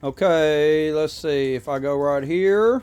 Okay, let's see if I go right here.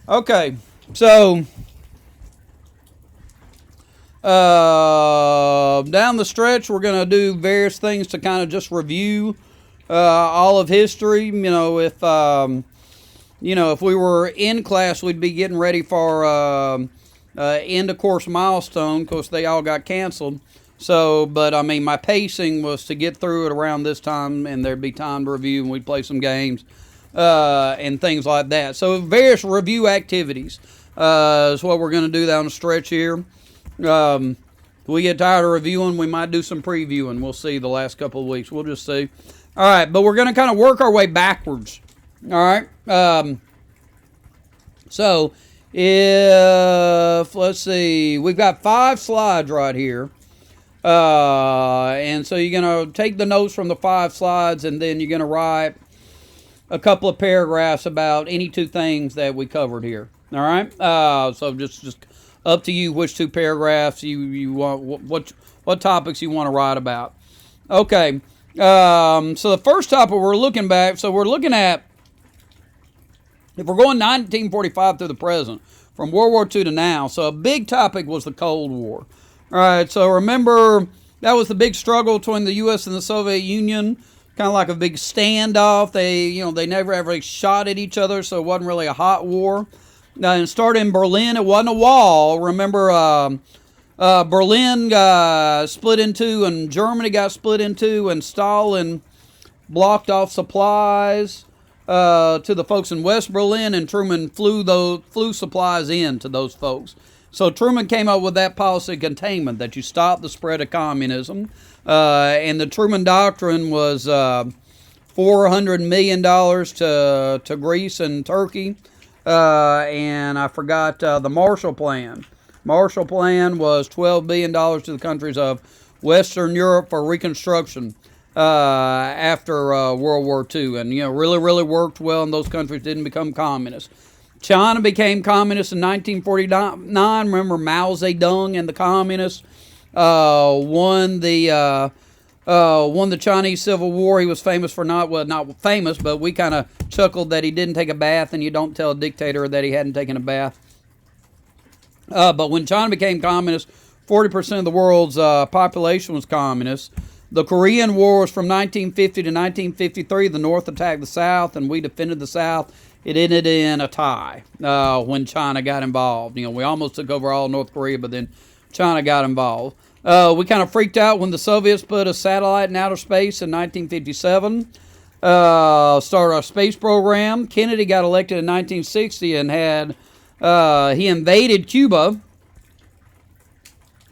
Okay, so down the stretch, we're going to do various things to kind of just review all of history. If we were in class, we'd be getting ready for end of course milestone. Of course, they all got canceled. So, but I mean, my pacing was to get through it around this time, and there'd be time to review, and we'd play some games and things like that. So, various review activities is what we're going to do down the stretch here. If we get tired of reviewing, we might do some previewing. We'll see the last couple of weeks. We'll just see. All right, but we're going to kind of work our way backwards. All right. So, if, let's see, we've got 5 slides right here. And so you're going to take the notes from the 5 slides, and then you're going to write a couple of paragraphs about any 2 things that we covered here. All right. So just up to you which 2 paragraphs you want, what topics you want to write about. Okay. So the first topic we're looking back, so we're looking at, if we're going 1945 through the present, from World War II to now, so a big topic was the Cold War. All right, so remember, that was the big struggle between the U.S. and the Soviet Union, kind of like a big standoff. They never ever shot at each other, so it wasn't really a hot war. And it started in Berlin. It wasn't a wall. Remember, Berlin got split in 2, and Germany got split in 2, and Stalin blocked off supplies to the folks in West Berlin, and Truman flew supplies in to those folks. So Truman came up with that policy of containment, that you stop the spread of communism. And the Truman Doctrine was $400 million to Greece and Turkey. And I forgot the Marshall Plan. Marshall Plan was $12 billion to the countries of Western Europe for reconstruction after World War II. And, really, really worked well, and those countries didn't become communist. China became communist in 1949. Remember, Mao Zedong and the communists won the Chinese Civil War. He was famous for not famous, but we kind of chuckled that he didn't take a bath, and you don't tell a dictator that he hadn't taken a bath. But when China became communist, 40% of the world's population was communist. The Korean War was from 1950 to 1953. The North attacked the South, and we defended the South. It ended in a tie when China got involved. We almost took over all North Korea, but then China got involved. We kind of freaked out when the Soviets put a satellite in outer space in 1957. Started our space program. Kennedy got elected in 1960 and he invaded Cuba.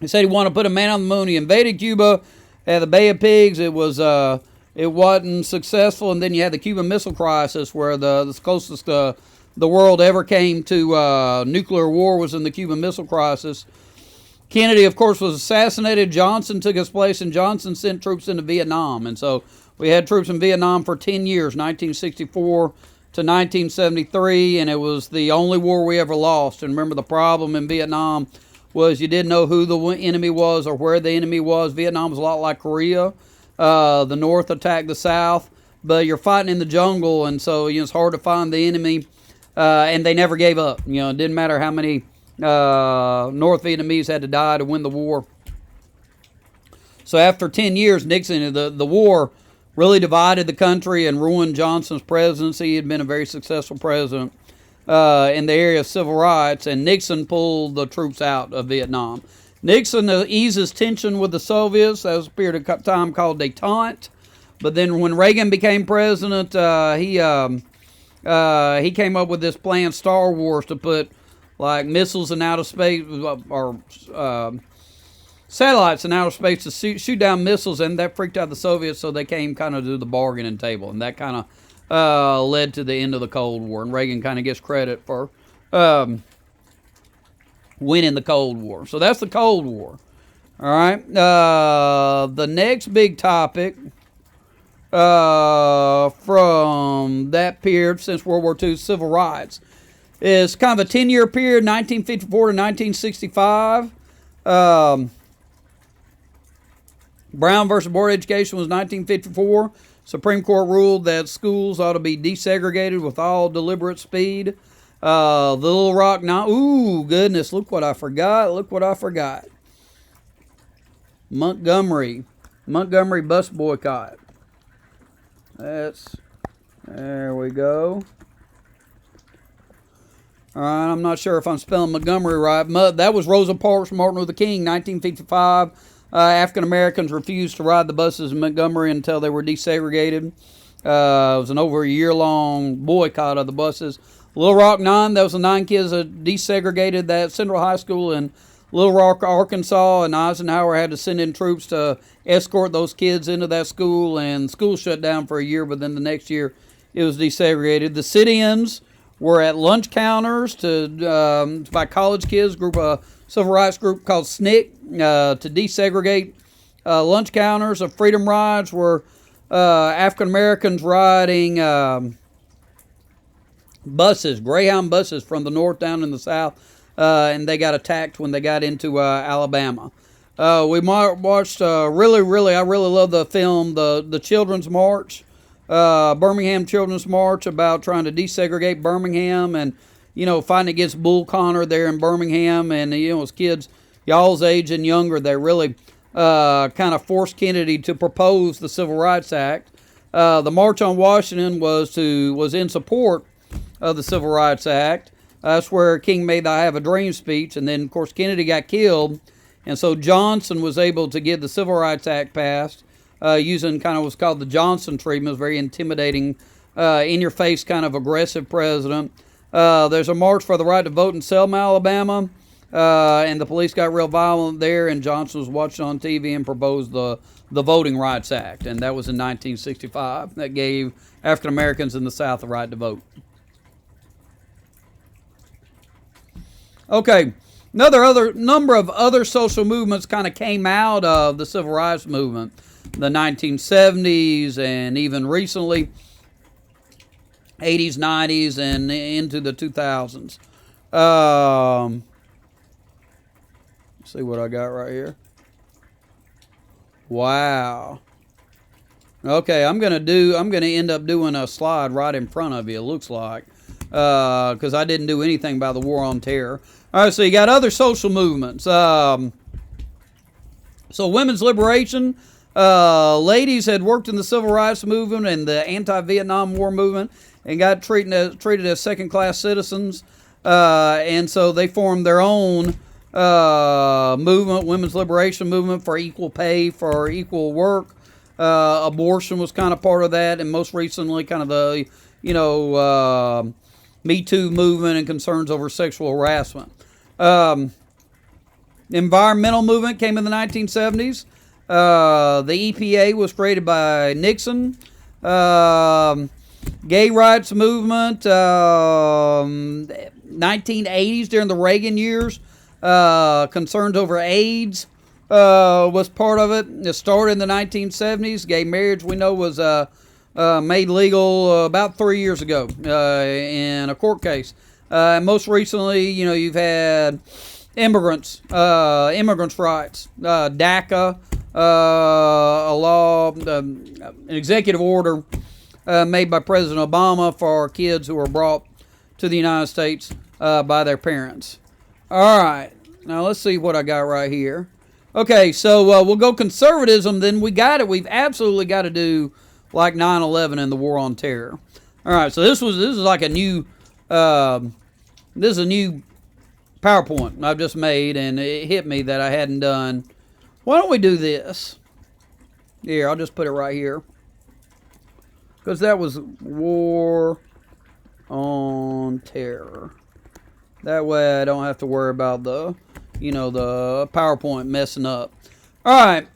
He said he wanted to put a man on the moon. He invaded Cuba, had the Bay of Pigs. It wasn't successful, and then you had the Cuban Missile Crisis, where the closest the world ever came to nuclear war was in the Cuban Missile Crisis. Kennedy, of course, was assassinated. Johnson took his place, and Johnson sent troops into Vietnam. And so we had troops in Vietnam for 10 years, 1964 to 1973, and it was the only war we ever lost. And remember, the problem in Vietnam was you didn't know who the enemy was or where the enemy was. Vietnam was a lot like Korea. The North attacked the South, but you're fighting in the jungle, and so it's hard to find the enemy. And they never gave up. It didn't matter how many North Vietnamese had to die to win the war. So after 10 years, Nixon, the war really divided the country and ruined Johnson's presidency. He had been a very successful president in the area of civil rights, and Nixon pulled the troops out of Vietnam. Nixon eases tension with the Soviets. That was a period of time called détente. But then when Reagan became president, he came up with this plan, Star Wars, to put like missiles in outer space or satellites in outer space to shoot down missiles, and that freaked out the Soviets, so they came kind of to the bargaining table, and that kind of led to the end of the Cold War. And Reagan kind of gets credit for winning the Cold War. So that's the Cold War. All right. The next big topic from that period since World War II, civil rights, is kind of a 10-year period, 1954 to 1965. Brown versus Board of Education was 1954. Supreme Court ruled that schools ought to be desegregated with all deliberate speed. The Little Rock Nine. Ooh, goodness! Look what I forgot. Look what I forgot. Montgomery bus boycott. There we go. All right, I'm not sure if I'm spelling Montgomery right. That was Rosa Parks, Martin Luther King, 1955. African Americans refused to ride the buses in Montgomery until they were desegregated. It was an over a year-long boycott of the buses. Little Rock Nine, that was the 9 kids that desegregated that Central High School in Little Rock, Arkansas, and Eisenhower had to send in troops to escort those kids into that school, and school shut down for a year, but then the next year it was desegregated. The sit-ins were at lunch counters by college kids, a civil rights group called SNCC, to desegregate lunch counters. Of freedom rides were African Americans riding buses, Greyhound buses from the north down in the south, and they got attacked when they got into Alabama. We watched I really love the film, the Children's March, Birmingham Children's March, about trying to desegregate Birmingham and, fighting against Bull Connor there in Birmingham. And, as kids, y'all's age and younger, they really kind of forced Kennedy to propose the Civil Rights Act. The March on Washington was in support of the Civil Rights Act. That's where King made the I Have a Dream speech. And then, of course, Kennedy got killed. And so Johnson was able to get the Civil Rights Act passed using kind of what's called the Johnson treatment. It was very intimidating, in-your-face kind of aggressive president. There's a march for the right to vote in Selma, Alabama, and the police got real violent there, and Johnson was watching on TV and proposed the Voting Rights Act, and that was in 1965. That gave African Americans in the South the right to vote. Okay, another number of other social movements kind of came out of the Civil Rights Movement, the 1970s, and even recently, 80s, 90s, and into the 2000s. Let's see what I got right here. Wow. Okay, I'm gonna end up doing a slide right in front of you. It looks like, because I didn't do anything about the War on Terror. All right, so you got other social movements. So women's liberation. Ladies had worked in the civil rights movement and the anti-Vietnam War movement and got treated as second-class citizens. And so they formed their own movement, women's liberation movement, for equal pay, for equal work. Abortion was kind of part of that, and most recently kind of the, Me Too movement and concerns over sexual harassment. Environmental movement came in the 1970s. The EPA was created by Nixon. Gay rights movement, 1980s during the Reagan years. Concerns over AIDS was part of it. It started in the 1970s. Gay marriage, we know, was made legal about 3 years ago in a court case. Most recently, you've had immigrants' rights. DACA, a law, an executive order made by President Obama for kids who were brought to the United States by their parents. All right, now let's see what I got right here. Okay, so we'll go conservatism. Then we've absolutely got to do like 9/11 and the War on Terror. All right, so this is like a new this is a new PowerPoint I've just made, and it hit me that I hadn't done. Why don't we do this? Here, I'll just put it right here, because that was War on Terror. That way I don't have to worry about the PowerPoint messing up. All right,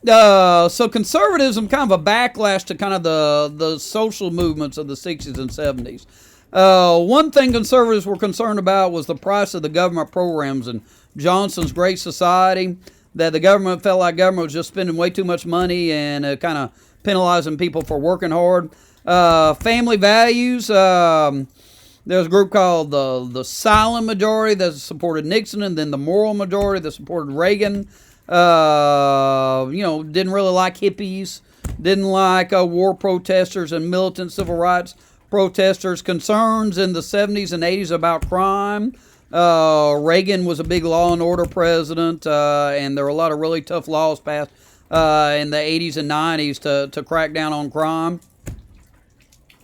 so conservatism, kind of a backlash to kind of the social movements of the 60s and 70s. One thing conservatives were concerned about was the price of the government programs in Johnson's Great Society, that the government felt like government was just spending way too much money and kind of penalizing people for working hard. Family values, there's a group called the silent majority that supported Nixon, and then the moral majority that supported Reagan. Didn't really like hippies, didn't like war protesters and militant civil rights protesters. Concerns in the 70s and 80s about crime. Reagan was a big law and order president, and there were a lot of really tough laws passed in the 80s and 90s to crack down on crime.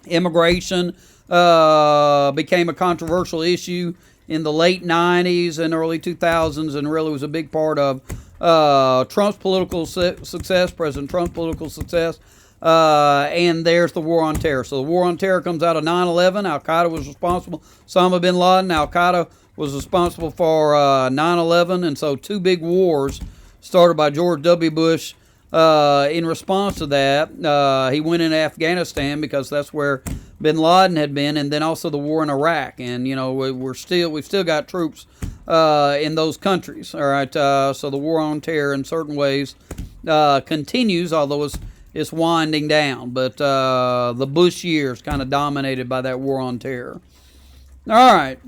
Immigration became a controversial issue in the late 90s and early 2000s, and really was a big part of Trump's political success, President Trump's political success. And there's the war on terror. So the war on terror comes out of 9/11. Al-Qaeda was responsible. Osama bin Laden, Al-Qaeda was responsible for 9/11. And so two big wars started by George W. Bush. In response to that, he went into Afghanistan because that's where bin Laden had been, and then also the war in Iraq. And we've still got troops in those countries. All right, so the war on terror in certain ways continues, although it's winding down. But the Bush years kind of dominated by that war on terror. All right,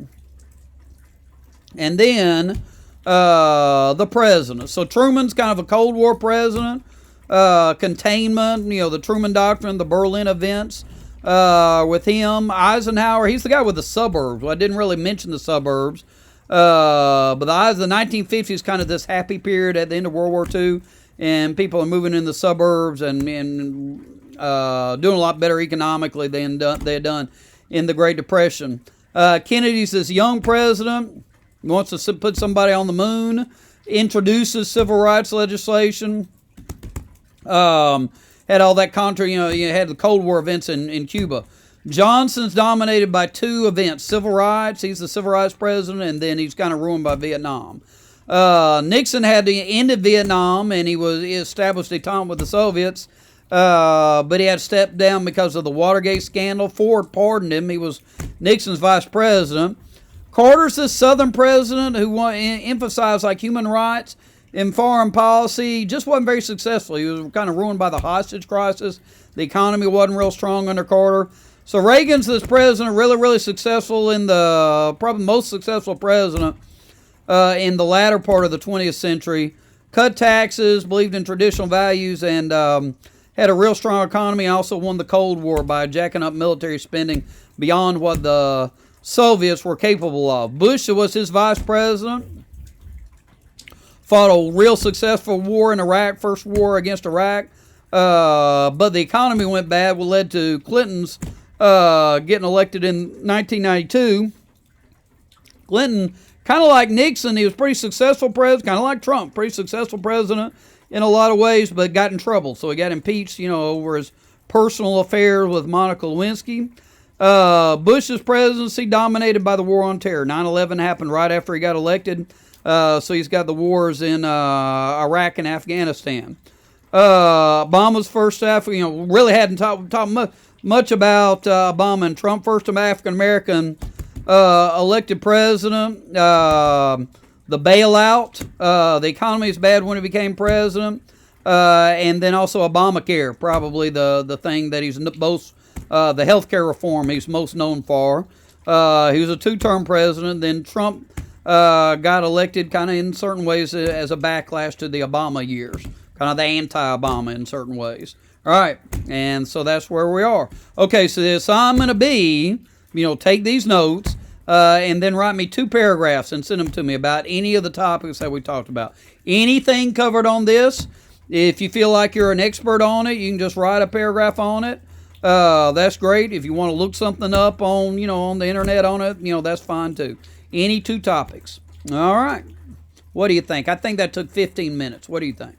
and then the president. So Truman's kind of a Cold War president. Containment, the Truman Doctrine, the Berlin events with him. Eisenhower, he's the guy with the suburbs. Well, I didn't really mention the suburbs. But the 1950s, kind of this happy period at the end of World War II, and people are moving in the suburbs and doing a lot better economically than they had done in the Great Depression. Kennedy's this young president, wants to put somebody on the moon, introduces civil rights legislation. Had all that you had the Cold War events in Cuba. Johnson's dominated by two events: civil rights. He's the civil rights president, and then he's kind of ruined by Vietnam. Nixon had to end Vietnam, and he established détente with the Soviets, but he had to step down because of the Watergate scandal. Ford pardoned him. He was Nixon's vice president. Carter's the Southern president who emphasized human rights in foreign policy. Just wasn't very successful. He was kind of ruined by the hostage crisis. The economy wasn't real strong under Carter. So Reagan's this president, really, really successful probably most successful president in the latter part of the 20th century. Cut taxes, believed in traditional values, and had a real strong economy. Also won the Cold War by jacking up military spending beyond what the Soviets were capable of. Bush was his vice president. Fought a real successful war in Iraq, first war against Iraq. But the economy went bad, which led to Clinton's getting elected in 1992. Clinton, kind of like Nixon, he was a pretty successful president, kind of like Trump, pretty successful president in a lot of ways, but got in trouble. So he got impeached, over his personal affairs with Monica Lewinsky. Bush's presidency dominated by the war on terror. 9/11 happened right after he got elected. So he's got the wars in Iraq and Afghanistan. Obama's first half, really hadn't talked much about Obama and Trump. First African American elected president. The bailout. The economy is bad when he became president. And then also Obamacare, probably the thing that he's most, the healthcare reform he's most known for. He was a two-term president. Then Trump got elected kind of in certain ways as a backlash to the Obama years, kind of the anti-Obama in certain ways. All right, and so that's where we are. Okay, so the assignment to be, take these notes and then write me 2 paragraphs and send them to me about any of the topics that we talked about. Anything covered on this, if you feel like you're an expert on it, you can just write a paragraph on it. That's great. If you want to look something up on, on the internet on it, that's fine too. Any 2 topics. All right. What do you think? I think that took 15 minutes. What do you think?